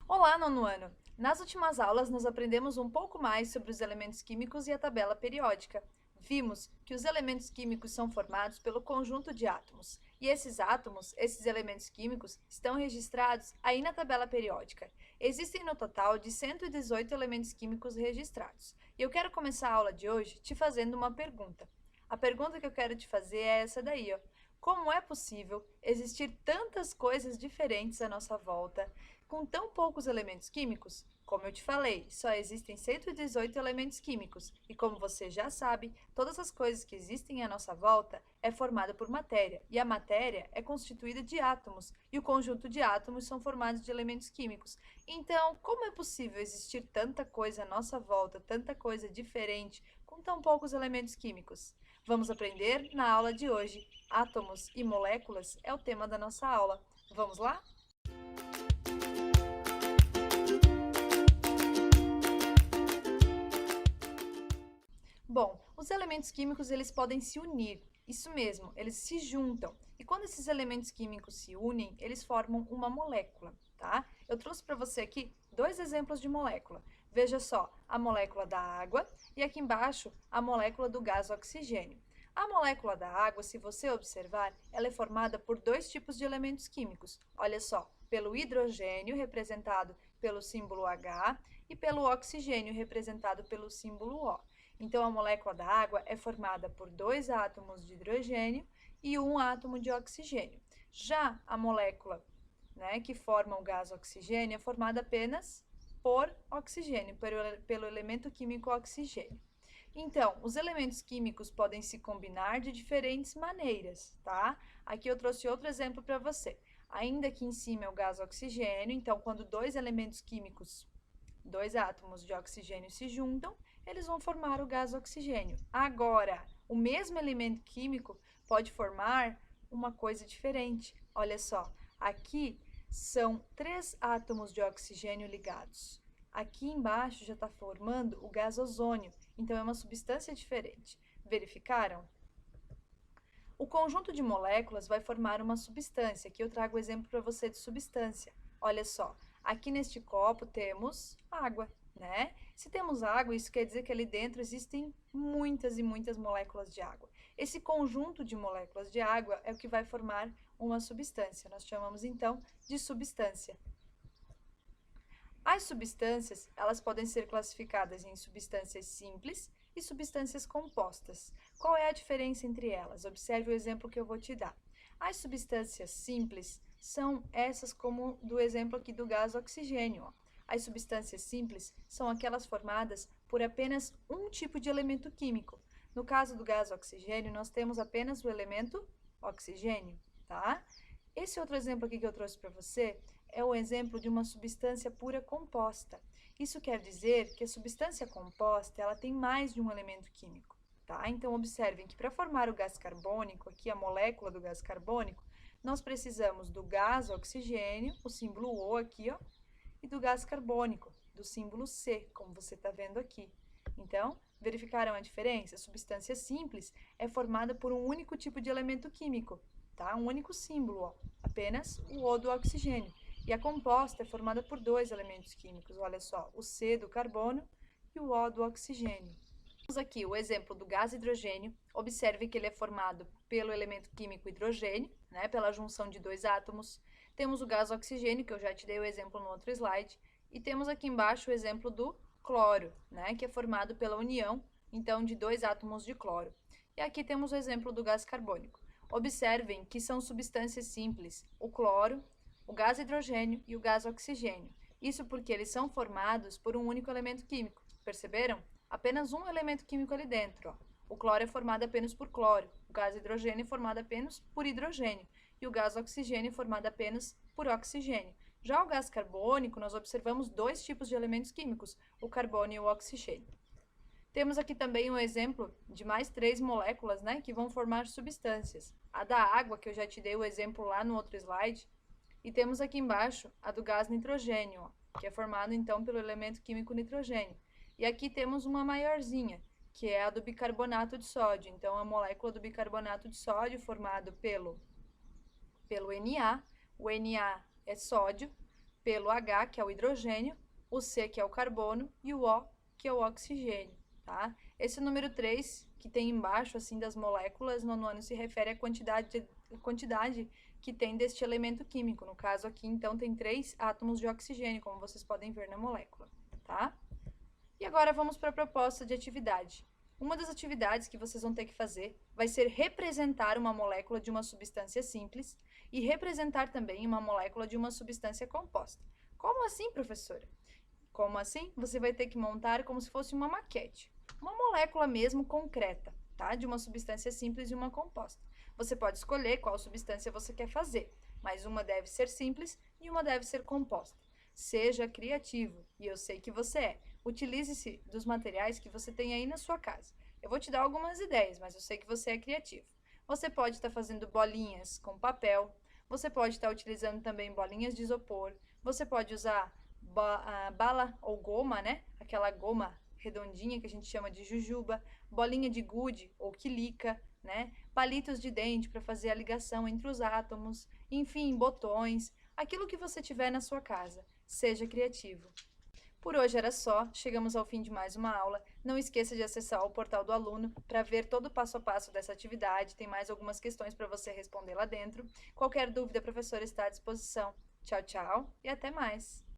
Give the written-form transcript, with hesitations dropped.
Olá, nono ano! Nas últimas aulas, nós aprendemos um pouco mais sobre os elementos químicos e a tabela periódica. Vimos que os elementos químicos são formados pelo conjunto de átomos, e esses átomos, esses elementos químicos, estão registrados aí na tabela periódica. Existem no total de 118 elementos químicos registrados. E eu quero começar a aula de hoje te fazendo uma pergunta. A pergunta que eu quero te fazer é essa daí, ó. Como é possível existir tantas coisas diferentes à nossa volta, com tão poucos elementos químicos? Como eu te falei, só existem 118 elementos químicos, e como você já sabe, todas as coisas que existem à nossa volta é formada por matéria, e a matéria é constituída de átomos, e o conjunto de átomos são formados de elementos químicos. Então, como é possível existir tanta coisa à nossa volta, tanta coisa diferente, com tão poucos elementos químicos? Vamos aprender na aula de hoje. Átomos e moléculas é o tema da nossa aula. Vamos lá? Bom, os elementos químicos eles podem se unir. Isso mesmo, eles se juntam. E quando esses elementos químicos se unem, eles formam uma molécula, tá? Eu trouxe para você aqui dois exemplos de molécula. Veja só, a molécula da água e aqui embaixo a molécula do gás oxigênio. A molécula da água, se você observar, ela é formada por dois tipos de elementos químicos. Olha só, pelo hidrogênio, representado pelo símbolo H, e pelo oxigênio, representado pelo símbolo O. Então, a molécula da água é formada por dois átomos de hidrogênio e um átomo de oxigênio. Já a molécula, que forma o gás oxigênio é formada apenas por oxigênio, pelo elemento químico oxigênio. Então, os elementos químicos podem se combinar de diferentes maneiras, tá? Aqui eu trouxe outro exemplo para você. Ainda aqui em cima é o gás oxigênio, então quando dois elementos químicos, dois átomos de oxigênio se juntam, eles vão formar o gás oxigênio. Agora, o mesmo elemento químico pode formar uma coisa diferente. Olha só, aqui são três átomos de oxigênio ligados. Aqui embaixo já está formando o gás ozônio, então é uma substância diferente. Verificaram? O conjunto de moléculas vai formar uma substância. Aqui eu trago o exemplo para você de substância. Olha só, aqui neste copo temos água, né? Se temos água, isso quer dizer que ali dentro existem muitas e muitas moléculas de água. Esse conjunto de moléculas de água é o que vai formar uma substância. Nós chamamos então de substância. As substâncias, elas podem ser classificadas em substâncias simples e substâncias compostas. Qual é a diferença entre elas? Observe o exemplo que eu vou te dar. As substâncias simples são essas como do exemplo aqui do gás oxigênio. As substâncias simples são aquelas formadas por apenas um tipo de elemento químico. No caso do gás oxigênio, nós temos apenas o elemento oxigênio, tá? Esse outro exemplo aqui que eu trouxe para você é o exemplo de uma substância pura composta. Isso quer dizer que a substância composta ela tem mais de um elemento químico, tá? Então, observem que para formar o gás carbônico, aqui a molécula do gás carbônico, nós precisamos do gás oxigênio, o símbolo O aqui, ó, e do gás carbônico, do símbolo C, como você está vendo aqui. Então, verificaram a diferença? A substância simples é formada por um único tipo de elemento químico, tá? Um único símbolo, ó, apenas o O do oxigênio. E a composta é formada por dois elementos químicos, olha só, o C do carbono e o O do oxigênio. Temos aqui o exemplo do gás hidrogênio. Observe que ele é formado pelo elemento químico hidrogênio, né, pela junção de dois átomos. Temos o gás oxigênio, que eu já te dei o exemplo no outro slide. E temos aqui embaixo o exemplo do cloro, né, que é formado pela união, então, de dois átomos de cloro. E aqui temos o exemplo do gás carbônico. Observem que são substâncias simples, o cloro, o gás hidrogênio e o gás oxigênio. Isso porque eles são formados por um único elemento químico, perceberam? Apenas um elemento químico ali dentro. Ó. O cloro é formado apenas por cloro, o gás hidrogênio é formado apenas por hidrogênio e o gás oxigênio é formado apenas por oxigênio. Já o gás carbônico, nós observamos dois tipos de elementos químicos, o carbono e o oxigênio. Temos aqui também um exemplo de mais três moléculas, né, que vão formar substâncias. A da água, que eu já te dei o exemplo lá no outro slide, e temos aqui embaixo a do gás nitrogênio, ó, que é formado então pelo elemento químico nitrogênio. E aqui temos uma maiorzinha, que é a do bicarbonato de sódio. Então, a molécula do bicarbonato de sódio formado pelo Na, o Na é sódio, pelo H, que é o hidrogênio, o C, que é o carbono, e o O, que é o oxigênio, tá? Esse número 3, que tem embaixo, assim, das moléculas, no nono se refere à quantidade que tem deste elemento químico. No caso aqui, então, tem 3 átomos de oxigênio, como vocês podem ver na molécula, tá? E agora vamos para a proposta de atividade. Uma das atividades que vocês vão ter que fazer vai ser representar uma molécula de uma substância simples e representar também uma molécula de uma substância composta. Como assim, professora? Como assim? Você vai ter que montar como se fosse uma maquete, uma molécula mesmo concreta, tá? De uma substância simples e uma composta. Você pode escolher qual substância você quer fazer, mas uma deve ser simples e uma deve ser composta. Seja criativo, e eu sei que você é. Utilize-se dos materiais que você tem aí na sua casa. Eu vou te dar algumas ideias, mas eu sei que você é criativo. Você pode estar fazendo bolinhas com papel, você pode estar utilizando também bolinhas de isopor, você pode usar bala ou goma, né? Aquela goma redondinha que a gente chama de jujuba, bolinha de gude ou quilica, né? Palitos de dente para fazer a ligação entre os átomos, enfim, botões, aquilo que você tiver na sua casa. Seja criativo. Por hoje era só, chegamos ao fim de mais uma aula. Não esqueça de acessar o portal do aluno para ver todo o passo a passo dessa atividade. Tem mais algumas questões para você responder lá dentro. Qualquer dúvida, a professora está à disposição. Tchau, tchau e até mais!